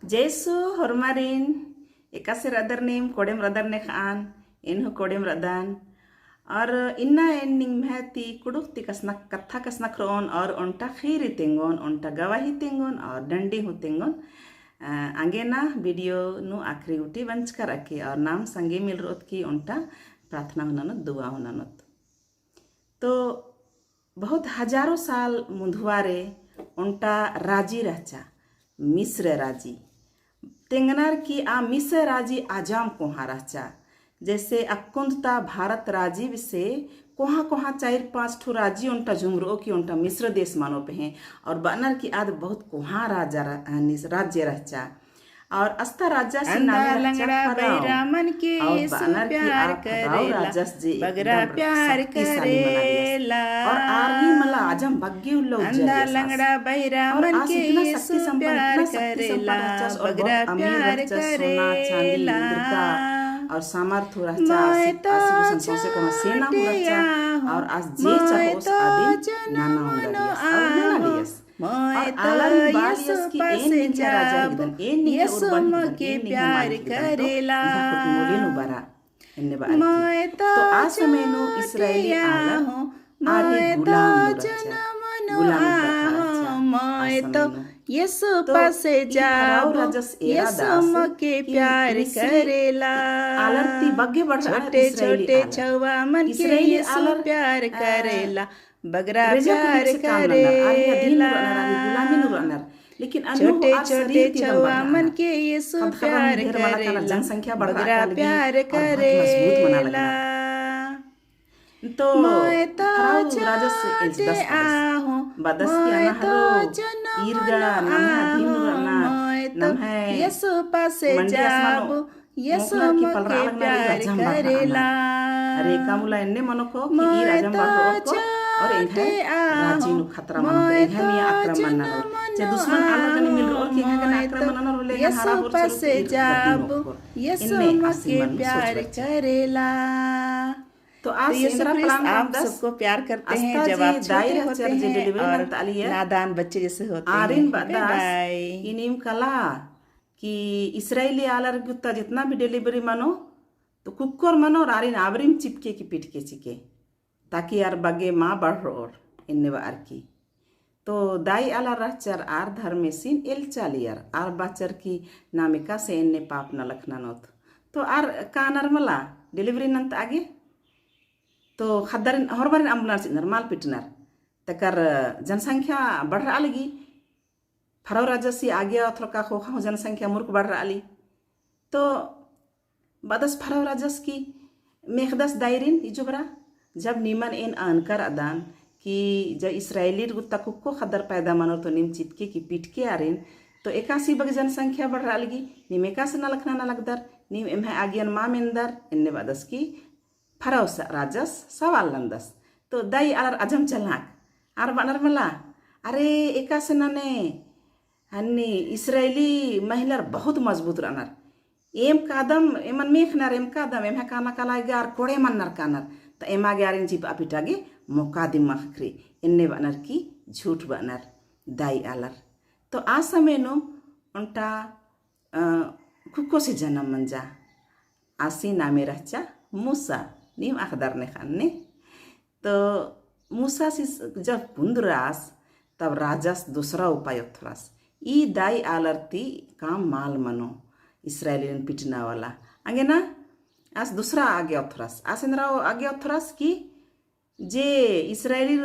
Jesu hormarin ekasir adarnim kodem radarne khaan inhu kodem radan और इन्ना ending महती कुडुक्ति कसनक कथा कसनक रोन और उनटा खीरी तेंगोन उनटा गवाही तेंगोन और डंडी हु तेंगोन आगे ना वीडियो नु आखिरी उठी वंच कर रखी और नाम संगे मिल रोत की उनटा प्रार्थना हुननत दुआ हुननत तो बहुत हजारों साल मुंधवारे उनटा राजी रहचा मिस्र राजी तेंगनार की आ मिस्र राजी आजाम कोहा रहचा जैसे अकुंदता भारत राजीव से कोहा कोहा 4-5 ठो राज्य उनटा झुमरो की उनटा मिस्र देश मानो पे हैं और बनर की आद बहुत कोहा राज्य रहचा और अस्ता राजा से नामे लंगड़ा बैरामन के प्यार करेला बगरा प्यार करेला और आरही मला आजम बग्गी उल्लो अंधा लंगड़ा बैरामन के प्यार करेला बगरा प्यार करेला और सामर्थ्य रहचा से को सेना हो रहचा और आज जे चाहो उस आदि नाना हो रहलियस मैं तो यीशु पासे जाबो यीशु मके प्यार करेला मैं तो आज मेनू इस्राएली आला मैं तो जन्म मैं तो यीशु पासे जाबो यीशु मके प्यार करेला आलती बग्गे बढ़ छोटे छोटे छवा मन के यीशु प्यार करेला बगरा प्यार करेला लेकिन छोटे छोटे छवा मन के यीशु प्यार करेला जनसंख्या बगरा प्यार करेला तो मैं तो चाहते आहूं मैं तो जन्म मैं यीशु पासे जाबो यीशु मके प्यार करेला अरे कामुला इन्ने मनो को कि ई राजम बाटो को और इन्हे राजीनु खतरा मनो इन्हे मिया आक्रमण ना जे दुश्मन आला कने मिल रो कि इन्हे कने आक्रमण ना रोले यीशु पासे जाबो यीशु मके प्यार करेला तो आज इंद्रा प्लान आप सबको प्यार करते हैं जब आप छोटे होते हैं और नादान बच्चे जैसे होते हैं आरिन बदास इनिम कला कि इस्राएली आलर गुत्ता जितना भी डिलीवरी मानो तो कुकर मानो और आरिन आवरिम चिपके की पिटके चिके ताकि यार बगे माँ बढ़ और इन्ने बार की तो दाई आला रहचर आर धर्मे सिन एल चालियर आर बाचर की नामिका से इन्ने पाप न लखना नोत तो आर कानर मला डिलीवरी नंत आगे तो खदरिन हरबारिन अम्बनार सिनर माल पिटनर तकर जनसंख्या बढ़ रहा लगी फराव राजसी आगे थोड़ा खोखा जनसंख्या मूर्ख बढ़ रहा ली तो बदस फराव राजस की मेखदस दायरिन इजुबरा जब नीमन इन अनकर अदान कि जब इसराइली गुत्ता कुको खदर पैदा मानो तो निम चितके की पिटके आरिन तो 81 बग जनसंख्या बढ़ रहा लगी निम 81 न लखना न लगदर निम इम्हे आगियन माँ मेंदर इन्ने बदस की फराव राजस सवाल लंदस तो दाई आलर अजम चलाक आर बनर मला अरे 81 ने हन्नी इस्राएली महिलार बहुत मजबूत रहनर एम कादम एमन मेखनर एम कादम एम काना कलाई गार कोड़े मनर कानर तो एमा गारिन जीप अपिटागे मोकादिम मखरी इन्ने बनर की झूठ बनर दाई आलर तो आ समय नो उनटा कुको से जन्म मंजा आसी नामे रहचा मूसा नीम अखदर ने खाने तो मूसा से जब पुंदरास तब राजस दूसरा उपाय थोरास ई दाई आलरती काम माल मनो इस्राएली पिटना वाला आगे ना आज दूसरा आगे अथरास आज इंद्रा आगे अथरास की जे इस्राएली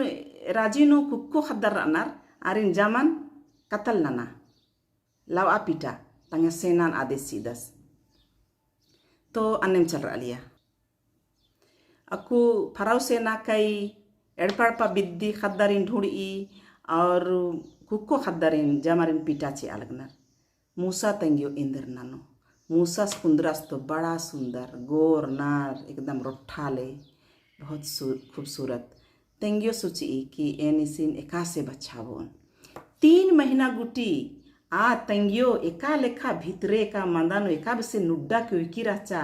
राजी नो कुक्को खदर अनार आरिन जामान कतल नाना लावा पिटा तंगे सेनान आदेश सीदस तो अन्यम चल रहा लिया अकु फराव सेना कई एड़पड़पा बिद्दी खदरिन ढूंढी और कुक्को खदरिन जमारिन पिटाचे अलगनर मूसा तंगियो इंदर नानो मूसा कुंदरास तो बड़ा सुंदर गोर नार एकदम रोठाले बहुत खूबसूरत तंगियो सोची कि एनिसिन एकासे बच्चावन 3 महीना गुटी आ तंगियो एका लेखा भीतरे का मंदानो एका बसे नुड्डा के विकी रचा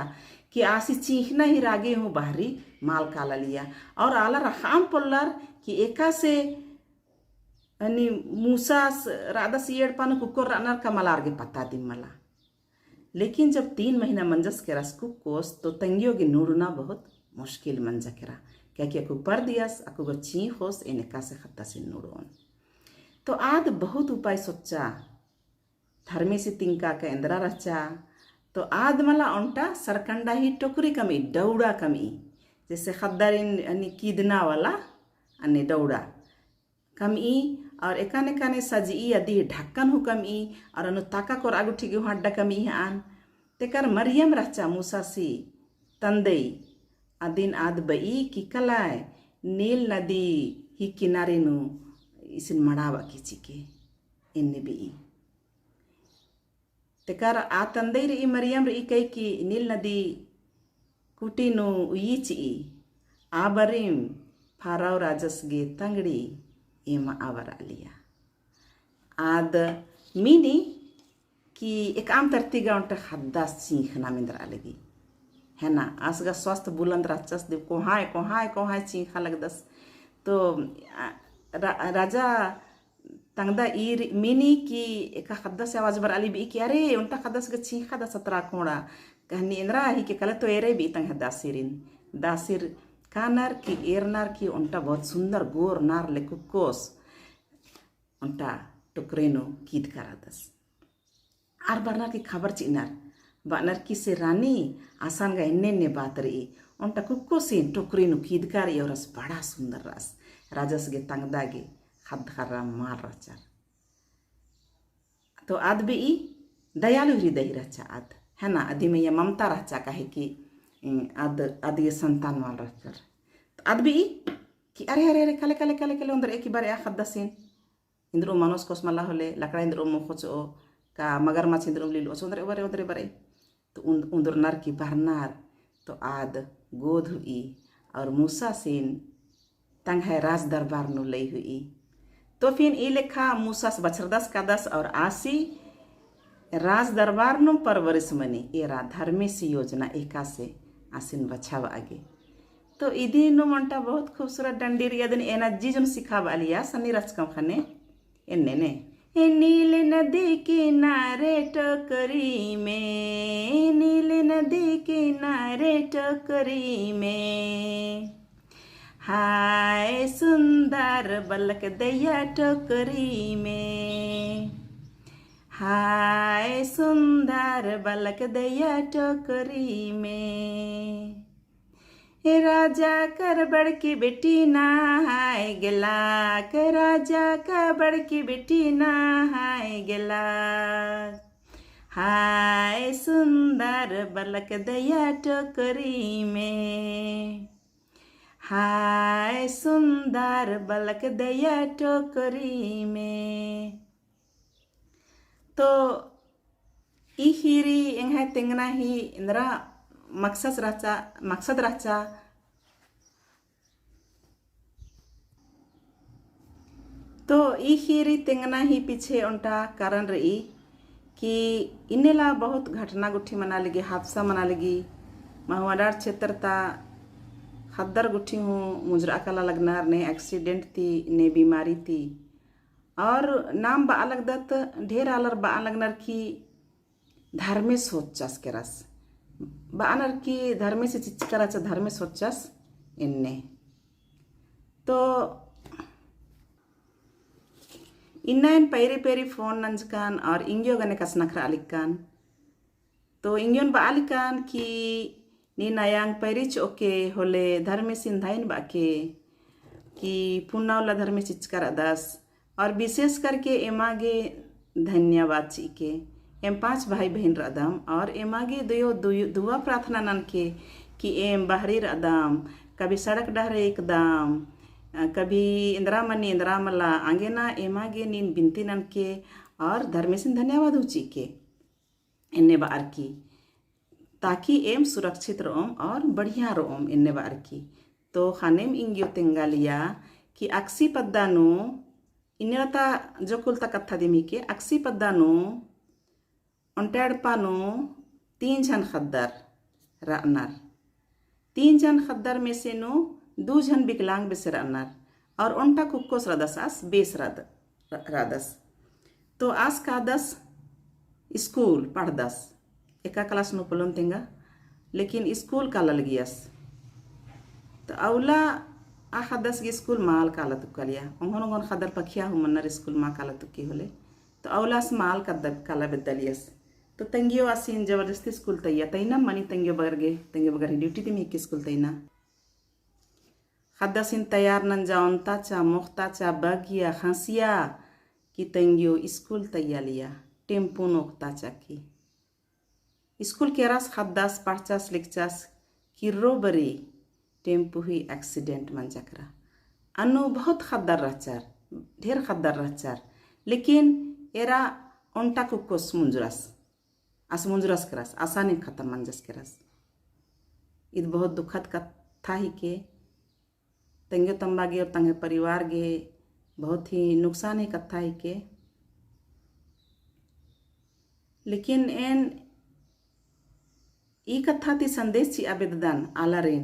कि आसी चीखना ही रागे हूँ बाहरी माल काला लिया और आला रखाम पल्लर कि एका से अनि मूसास राधा सियड़ पानु कुक्कोर रानर कमलार के पता दिमला। लेकिन जब 3 महीना मंजस के रस कुक्कोस तो तंगियो के नूरना बहुत मुश्किल मंजा केरा क्या कि अकु पर दियास अकु गो ची होस एने का से खत्ता से नूरोन। तो आद बहुत उपाय सोचा धर्मे से तिंका के इंद्रा रचा। तो आद मला ओंटा सरकंडा ही टोकरी कमी दौड़ा कमी जैसे खद्दारिन अनि कीदना वाला अनि दौड़ा कमी और एकाने काने सजी अदी ढक्कन हो कमी और अनु ताका कोर आगु ठीक हड्डा कमी आन तेकर मरियम रचा मूसा सी तंदई अदिन आद बई की कलाय नील नदी ही किनारे नु इसिन मड़ावा किचिके इन्ने भी तेकर आ तंदई रे मरियम रे कई की नील नदी कुटी नु उयीची आ बरिम फाराव राजस गे तंगड़ी एमा आवर आलिया आद मीनी कि एक आम तरतीगा उन्टा खद्दा चीखना मिंद्रा लगी है ना आसगा स्वस्थ बुलंद राचस देव कोहाय चीखा लगदस। तो राजा तंगदा ईर मीनी की एक खद्दा से आवाज बर आली भी कि अरे उन्टा खद्दा से चीखा दा सतरा कोड़ा कहनी इंद्रा ही के कल तो एरे भी तंग दासिरिन दासिर कानार की एरनार की उन्टा बहुत सुंदर गोर नार ले कुक्कोस उन्टा टुकरेनो कीद करा दस आर बरनार की खबर चिनार बानर की से रानी आसान गा इन्ने बात रही उन्टा कुक्को से टुकरेनो कीद कर ये रस बड़ा सुंदर रस राजस गे तंगदा गे खद खर्रा मार रचार। तो आद भी दयालु हृदय रचा आद है ना आदि में ये ममता रचा कहे कि आद ये संतान वाल रचर। तो आद भी कि अरे कले उंदर एक बार या खद्दासीन इंद्रो मानस कोसमला होले लकड़ा इंद्रो मुखोचो का मगरमच्छ इंद्रो लीलो उंदर उंदर बारे तो उंदर नर की बहनार। तो आद गोद हुई और मूसा सेन तंग है राज दरबार नु लई हुई। तो फिर ई लेखा मूसा से बछरदस का दस और आसी राज दरबार नु परवरिश मनी एरा धर्मे सी योजना एका से आसिन बछाव आगे। तो इदी नु मंटा बहुत खूबसूरत डंडीर यदन एनर्जी जन सिखाव आलिया सनी रचकम खने एन्ने ने नील नदी किनारे टोकरी में नील नदी किनारे टोकरी में हाय सुंदर बलक दैया टोकरी में हाय सुंदर बलक दैया टोकरी में राजा कर बड़की बेटी नहाय गेला के राजा का बड़की बेटी नहाय गेला हाय सुंदर बलक दैया टोकरी में हाय सुंदर बलक दैया टोकरी में। तो ई हिरी एंग तेंगना ही इंद्रा मकसद रचा तो ई हिरी तेंगना ही पीछे उनटा कारण रही कि इन्हेला बहुत घटना गुठी मना लगी हादसा मना लगी महवाडार क्षेत्र ता खद्दर गुठी हूँ मुजरा कला लगनार ने एक्सीडेंट थी ने बीमारी थी और नाम बा अलग दत ढेर आलर बा लगनर की धर्मे सोचस के रस बानर की धर्मे से चिचकराच धर्मे सोचस इन्ने। तो इन्नाइन पेरी फोन नंजकान और इंग्यो गने कसनखरा अलिकान। तो इंग्योन बा अलिकान की नी नयांग पेरिच ओके होले धर्मे सिंधाइन बाके कि पुनावला धर्मे चिचकरा दस और विशेष करके एमागे धन्यवाद चीके एम 5 भाई बहन रदम और एमागे दुआ प्रार्थना नन के कि एम बाहरी रदम कभी सड़क डहरे एकदम कभी इंदिरा मनी इंदिरा मला आगे ना एमागे नीन बिनती नन के और धर्मेशन धन्यवाद उची के इन्ने बार की ताकि एम सुरक्षित रोम और बढ़िया रोम इन्ने बार की। तो खानेम इंगियो तेंगालिया कि अक्सी पद्दानु इन्नेता जो कुलता कथा दिमी के अक्सी पद्दानु पानो 3 जन खद्दर रनर 3 जन खद्दर में से नो 2 जन विकलांग बेसे रनर और उनटा कुक्कोस रदसास बेस रद रादस तो आज का दस स्कूल पढ़ दस एका क्लास नो पलोन तेंगा लेकिन स्कूल का लल गियस तो अवला आ खदस गे स्कूल माल काला तुक्कलिया ओंगन ओंगन खदर पखिया हुमन्नर स्कूल मा काला तुक्की होले तो अवलास माल काला बेदलियस तो तंगियो आसीन जबरदस्ती स्कूल तैया तैना मनी तंगियो बगर ड्यूटी दी मी स्कूल तैना खदसिन तैयार नन जाओनता चा मोखता चा बगिया खसिया कि तंगियो स्कूल तैया लिया टेम्पो नोकता चा की स्कूल केरास खद्दास पढ़चास लिखचास कि रोबरी टेम्पो ही एक्सीडेंट मन चक्रा अनु बहुत खद्दर रहचार ढेर खद्दर रहचार लेकिन एरा ओंटा कुकोस मुंजुरस करस आसानी खत्म मंजस करस इत बहुत दुखद कथा ही के तंगे तंबा गे और तंगे परिवार गे बहुत ही नुकसान ही कथा ही के लेकिन एन ई कथा ती संदेश ची आबेदन आलारेन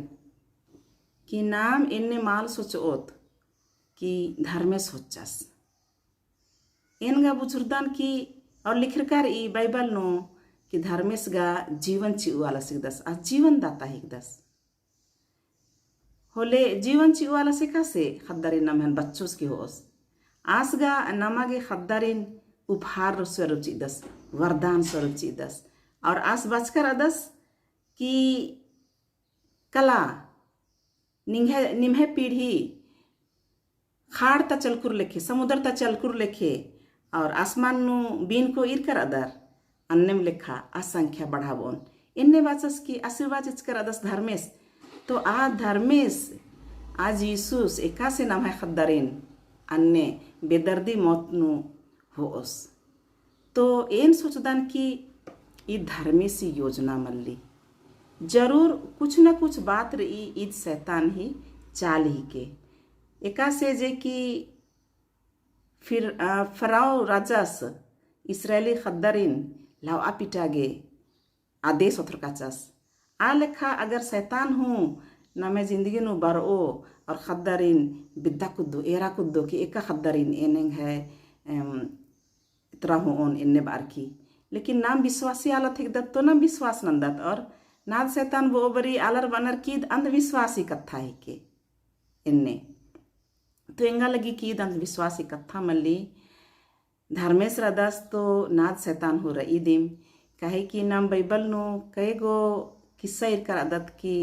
कि नाम इन्ने माल सोचोत कि धर्मे सोचस एनगा बुजुर्दान की और लिखरकार ई बाइबल नो कि धर्मेश गा जीवन ची उवाला सिकदस आ जीवन दाता हिकदस होले जीवन ची उवाला सिकासे खद्दारिन नमहन बच्चोस की होस आसगा नमागे खद्दारिन उपहार स्वरूप चिदस वरदान स्वरूप चिदस और आस बचकर अदस कि कला निम्हे पीढ़ी खाड़ ता चलकुर लेखे समुद्र ता चलकुर लेखे और आसमान नु बीन को इर कर अदर अन्नेम लेखा असंख्या बढ़ावोन इन्ने बाचस की आशीर्वाद इचकर अदस धर्मेश तो आ धर्मेश आज यीशुस एका से नाम है खद्दारिन अन्ने बेदर्दी मौत नु होस तो एन सोचदान की ई धर्मेशी योजना मल्ली जरूर कुछ न कुछ बात रही ईद शैतान ही चाल ही के एका से जे कि फिर फराओ राजास इसराइली खद्दारिन लाव आपिटागे आदेश ओथर काचास आ लेखा अगर शैतान हूँ ना मैं जिंदगी नु बरओ और खद्दारिन बिद्दा कुद्दो एरा कुद्दो कि एका खद्दारिन एनेंग है इतरा हूँ ओन इन्ने बार की लेकिन नाम विश्वासी आलत हिकदत तो ना विश्वास नंदत और नाद शैतान वो बरी आलर बनर कीद अंधविश्वासी कथा ही के इन्ने तो एंगा लगी कीद अंधविश्वासी कथा मल्ली धर्मेश रदस तो नाद शैतान हो रही दिम कहे कि नाम बाइबल नो कहे गो किस्सा इरकर आदत की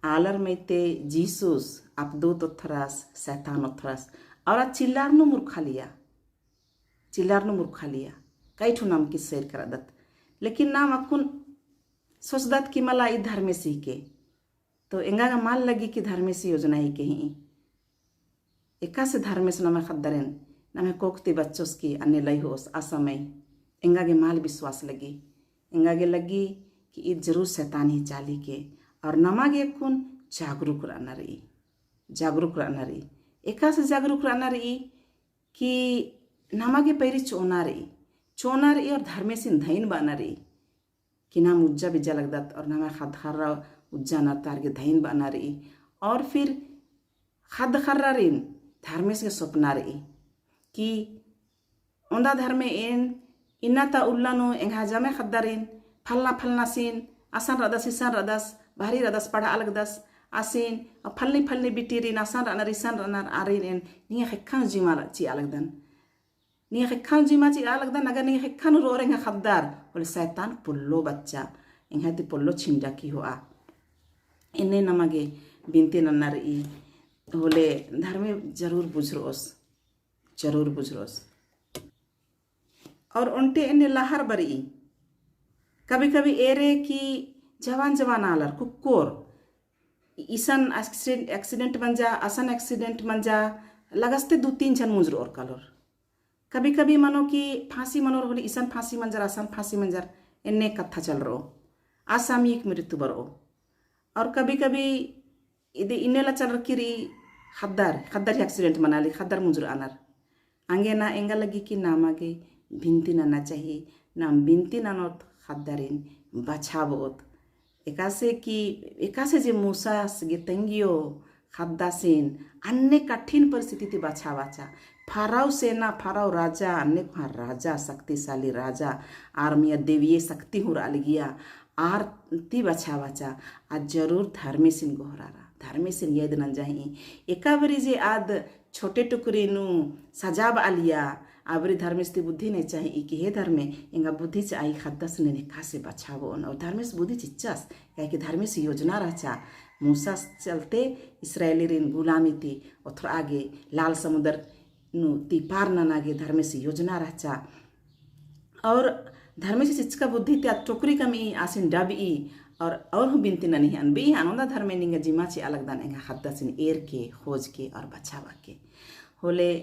आलर में ते जीसुस आप दो तो थरास शैतान थरास और चिल्लार नो मूर्खा लिया कई ठू नाम किस्सा इरकर आदत लेकिन नाम अकुन सोचदत कि मला ई धर्मेशी के तो एंगा का माल लगी कि धर्मेशी योजना ही के ही एका से धर्मेश नमे खद्दरेन नमे कोकती बच्चोस की अन्य लई होस असमय एंगा के माल विश्वास लगी एंगा के लगी कि ई जरूर शैतान ही चाली के और नमागे कुन जागरूक रहना रही एका से जागरूक रहना रही कि नमागे पैरी चोना रही और धर्मेशी धैन बना रही कि नाम उज्जा बिज्जा लगदत और नाम खद खर्रा उज्जा न तार के धैन बना रही और फिर खद खर्रा रिन धर्मेश के सपना रही कि ओंदा धर्मे इन्ना ता उल्लानो एंगा जामे खद्दारिन फलना सीन आसान रदस भारी रदस पढ़ा अलग दस आसीन और फलनी बिटिरिन आसान रनर इसान रनर आरिन एन निया खेखान जिमा ची अलगदन निया खेखान जिमा ची अलगदन अगर निया खेखान रो रेंगा खद्दार बोले शैतान पुल्लो बच्चा एंगा ती पुल्लो छिंडा की होआ इन्ने नमगे बिनती नन्नर ई बोले धर्मे जरूर बुझरोस और उनटे इन्ने लहर बरी कभी एरे की जवान आलर कुक्कोर ईसन एक्सीडेंट बन जा असन एक्सीडेंट बन जा लगस्ते 2-3 जन मुजर और कलर कभी मनो कि फांसी मनोर होली ईसन फांसी मंजर असन फांसी मंजर इन्ने कथा चल रो आसामिक मृत्यु बरो और कभी इदे इन्नेला चल रखी खद्दार एक्सीडेंट मनाली खद्दार मुजर आनर आंगे ना एंगा लगी कि नामागे भिनती ना चाहिए नाम बिनती नानोत खद्दारिन बचावोत एकासे जे मूसा गे तंगियो खद्दासीन अन्य कठिन परिस्थिति बचावाचा फाराव सेना फाराव राजा अनेक वहाँ राजा शक्तिशाली राजा आर्मिया देवीय शक्ति हो अलगिया आर ती बचा बचा आज जरूर धर्मे सिन गोहरारा धर्मे सिन यद न जाही एका बरी जे आद छोटे टुकरी नु सजाब आलिया आबरी धर्मेश ती बुद्धि नहीं चाहिए इकी हे धर्मे इंगा बुद्धि से आई खद्दस ने खासे बचावो और धर्मेश बुद्धि चिच्चास कहे कि धर्मेश योजना रहचा मूसा चलते इसराइली रिन गुलामी ती और आगे लाल समुद्र नु ती पार न नागे धर्मेश योजना रहचा और धर्मेश चिच्का बुद्धि त्या टोकरी कमी आसिन डब ई और हूँ बिनती न नहीं अनबी आनंदा धर्मे निंगा जिमाची अलग दान इंगा खद्दसिन एर के खोज के और बचावा के होले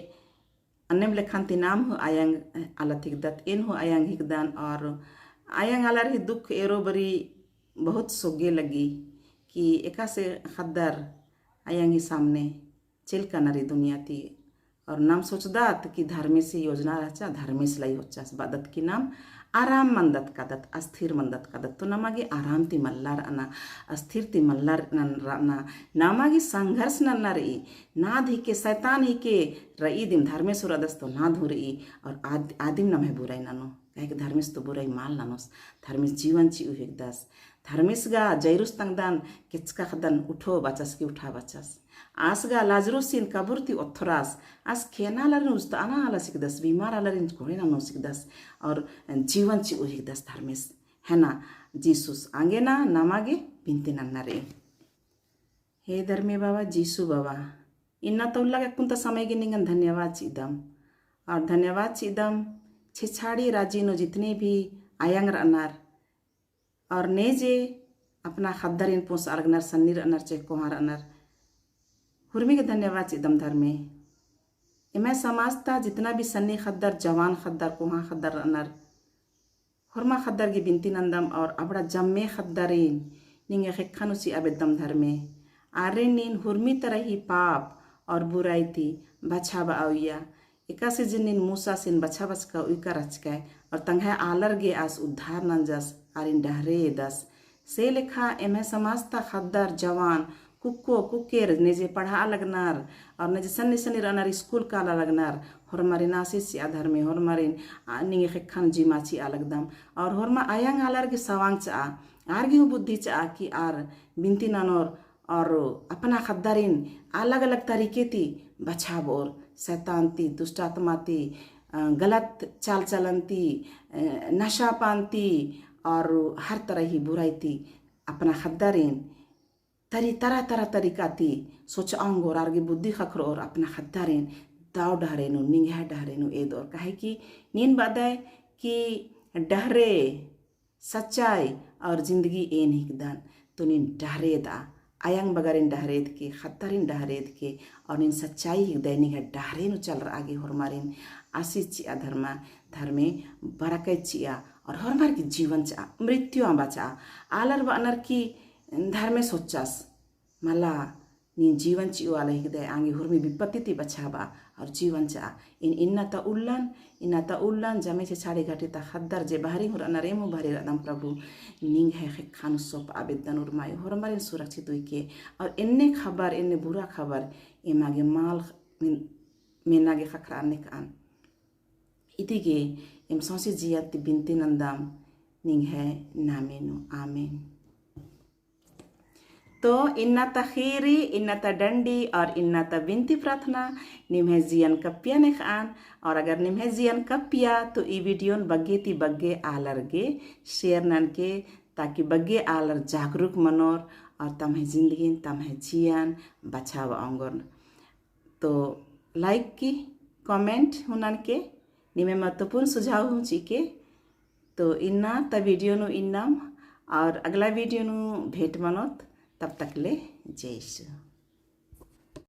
अन्यम लेखांति नाम हो आयांग आलत हिकदत इन हो आयांग हिकदान और आयांग आलार ही दुख एरो बरी बहुत सोगे लगी कि एका से खद्दर आयांग ही सामने चिल का नरी दुनिया थी और नाम सोचदात कि धर्मे से योजना रचा धर्मे से लाई होचा बादत की नाम आराम मंदत कादत अस्थिर मंदत कादत तो नमागे आराम ती मल्लार अना अस्थिर ती मल्लार ना नामागे संघर्ष नन्ना रही नाद ही के शैतान ही के रई दिम धर्मेश्वर अदस तो नाद हो रही और आदिम नम है बुराई नानो कहे कि धर्मेश तो बुराई माल नानोस धर्मेश जीवन ची उहिक दस धर्मेश गा जैरुस तंगदान किचका खदन उठो बचस की उठा बचस आस गा लाजरुसिन कबुरती ओथरास आस खेना लरन उस्त आना आला सिकदस बीमार आलरिन कोड़े ना नो सिकदस और जीवन ची उहिक दस धर्मेश है ना जीसुस आगे ना नमागे बिनती नन्ना रे हे धर्मे बाबा जीसु बाबा इन्ना तो लगा कुंता समय के निगन धन्यवाद चिदम और धन्यवाद चिदम छिछाड़ी राजी नो जितने भी आयांग अनार और ने जे अपना खद्दर इन पोस अर्गनर सन्नीर अनर चे कोहार अनर हुर्मी के धन्यवाद चिदम धर्मे इमें समाजता जितना भी सन्नी खद्दर जवान खद्दर कोहा खद्दर अनर हुर्मा खद्दर की बिनती नंदम और अपना जम्मे खद्दरीन निंगे खिखानुसी अबेदम धर्मे आरे नीन हुर्मी तरह ही पाप और बुराई थी बछा बाउया एका से जिनिन मूसा सिन बछा बचका उइका रचका और तंगे आलर गे आस उद्धार नंजस आरिन डहरे दस से लेखा एमे समाजता खद्दर जवान कुक्को कुकेर नेजे पढ़ा लगनार और नेजे सन्नी सन्नी रनार स्कूल काला लगनार होरमारिन आशीष आधार में होरमारिन निंगे खिखान जिमाची अलगदम और होरमा आयांग आलर के सवांग चा आरगी बुद्धि चा कि आर बिनती ननोर और अपना खद्दारिन अलग अलग तरीके ती बचाव और शैतान ती दुष्टात्मा ती गलत चाल चलन ती नशा पान ती और हर तरह ही बुराई ती अपना खद्दारिन तरह तरह तरीका ती सोच आंग और आगे बुद्धि खखर और अपना खद्दारिन दाव डहरेनु निंगे डहरेनु एद और कहे कि नीन बादाय कि डहरे सच्चाई और जिंदगी ए निकदान तो नीन डहरे दा आयांग बगारिन डहरेद के खत्तरिन डहरेद के और इन सच्चाई ही दैनिक है डहरेनु चल रहा आगे होरमारिन आशीष चिया धर्मे बरकत चिया और होरमार की जीवन चा मृत्यु बचा आलर व अनर की धर्मे सोचास मला नी जीवन ची वाला ही दे आगे हुर्मी विपत्ति ती बचाबा और जीवन चा इन्ना ता उल्लन जमे से छाड़े घाटे ता खद्दर जे बाहरी हुर अनरेमु बाहरी रदम प्रभु निंग है खानु सोप आवेदन उर्माय होरमारे सुरक्षित हुई के और इन्ने खबर इन्ने बुरा खबर एमागे माल मेनागे खखराने कान इतिगे एम सौसी जियाती बिनती नंदम निंग है नामेनु आमीन। तो इन्ना ता खीरी इन्ना ता डंडी और इन्ना ता बिनती प्रार्थना निम्हे जियन कपिया ने खान और अगर निम्हे जियन कपिया तो ई वीडियो बग्गे ती बग्गे आलर गे शेयर नन के ताकि बग्गे आलर जागरूक मनोर और तम्हे जिंदगी तम्हे जियन बचाव अंगोर तो लाइक की कमेंट हुनन के निमे महत्वपूर्ण सुझाव हूँ चीके तो इन्ना ता वीडियो नु इन्नाम और अगला वीडियो नु भेंट मनोत तब तक ले जय श्री